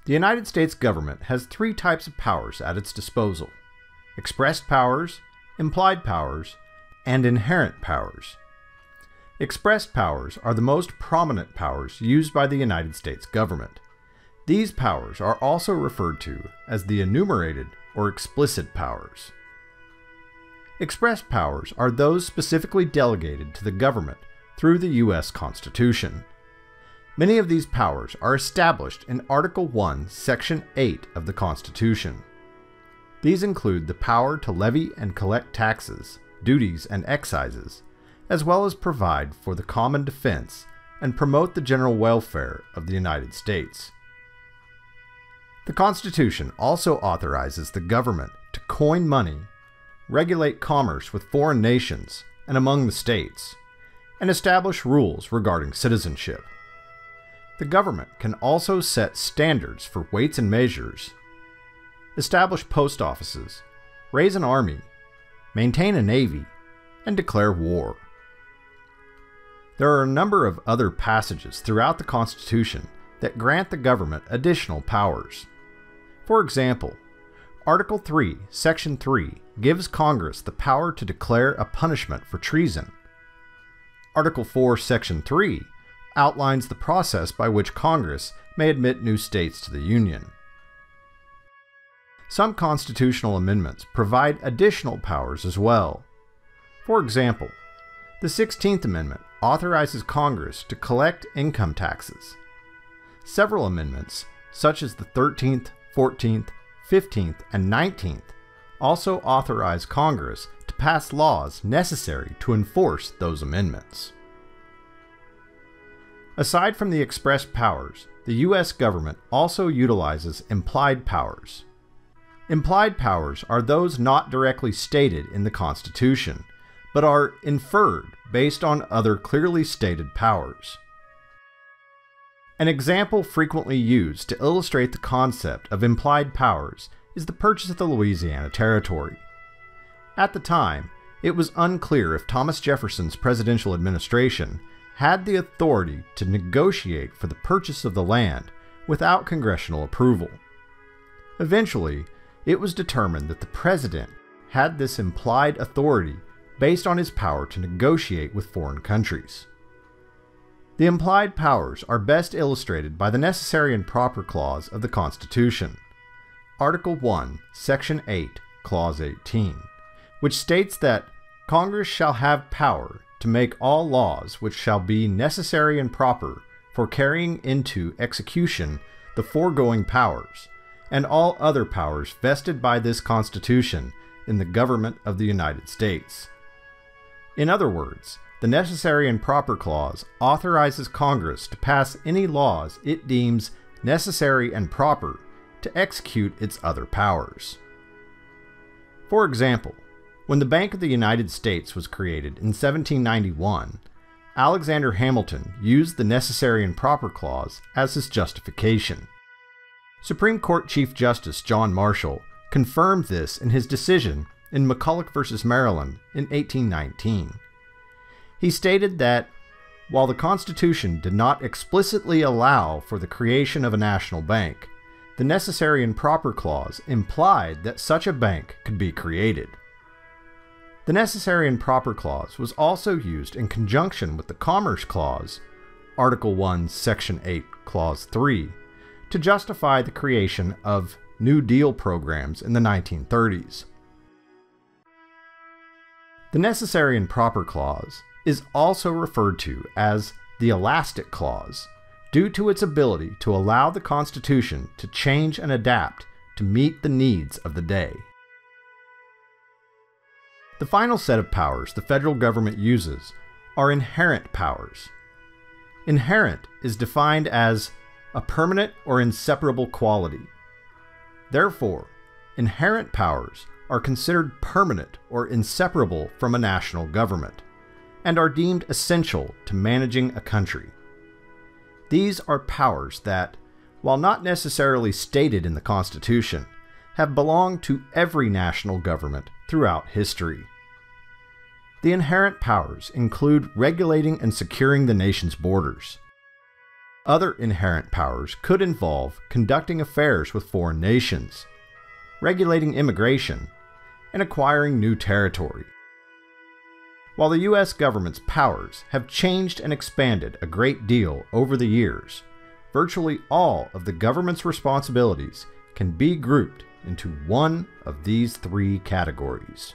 The United States government has three types of powers at its disposal: expressed powers, implied powers, and inherent powers. Expressed powers are the most prominent powers used by the United States government. These powers are also referred to as the enumerated or explicit powers. Expressed powers are those specifically delegated to the government through the U.S. Constitution. Many of these powers are established in Article 1, Section 8 of the Constitution. These include the power to levy and collect taxes, duties, and excises, as well as provide for the common defense and promote the general welfare of the United States. The Constitution also authorizes the government to coin money, regulate commerce with foreign nations and among the states, and establish rules regarding citizenship. The government can also set standards for weights and measures, establish post offices, raise an army, maintain a navy, and declare war. There are a number of other passages throughout the Constitution that grant the government additional powers. For example, Article 3, Section 3 gives Congress the power to declare a punishment for treason. Article 4, Section 3 outlines the process by which Congress may admit new states to the Union. Some constitutional amendments provide additional powers as well. For example, the 16th Amendment authorizes Congress to collect income taxes. Several amendments, such as the 13th, 14th, 15th, and 19th, also authorize Congress to pass laws necessary to enforce those amendments. Aside from the expressed powers, the U.S. government also utilizes implied powers. Implied powers are those not directly stated in the Constitution, but are inferred based on other clearly stated powers. An example frequently used to illustrate the concept of implied powers is the purchase of the Louisiana Territory. At the time, it was unclear if Thomas Jefferson's presidential administration had the authority to negotiate for the purchase of the land without congressional approval. Eventually, it was determined that the president had this implied authority based on his power to negotiate with foreign countries. The implied powers are best illustrated by the Necessary and Proper Clause of the Constitution, Article 1, Section 8, Clause 18, which states that Congress shall have power to make all laws which shall be necessary and proper for carrying into execution the foregoing powers, and all other powers vested by this Constitution in the government of the United States. In other words, the Necessary and Proper Clause authorizes Congress to pass any laws it deems necessary and proper to execute its other powers. For example, when the Bank of the United States was created in 1791, Alexander Hamilton used the Necessary and Proper Clause as his justification. Supreme Court Chief Justice John Marshall confirmed this in his decision in McCulloch v. Maryland in 1819. He stated that, while the Constitution did not explicitly allow for the creation of a national bank, the Necessary and Proper Clause implied that such a bank could be created. The Necessary and Proper Clause was also used in conjunction with the Commerce Clause, Article 1, Section 8, Clause 3, to justify the creation of New Deal programs in the 1930s. The Necessary and Proper Clause is also referred to as the Elastic Clause, due to its ability to allow the Constitution to change and adapt to meet the needs of the day. The final set of powers the federal government uses are inherent powers. Inherent is defined as a permanent or inseparable quality. Therefore, inherent powers are considered permanent or inseparable from a national government, and are deemed essential to managing a country. These are powers that, while not necessarily stated in the Constitution, have belonged to every national government throughout history. The inherent powers include regulating and securing the nation's borders, Other inherent powers could involve conducting affairs with foreign nations, regulating immigration, and acquiring new territory. While the U.S. government's powers have changed and expanded a great deal over the years, virtually all of the government's responsibilities can be grouped into one of these three categories.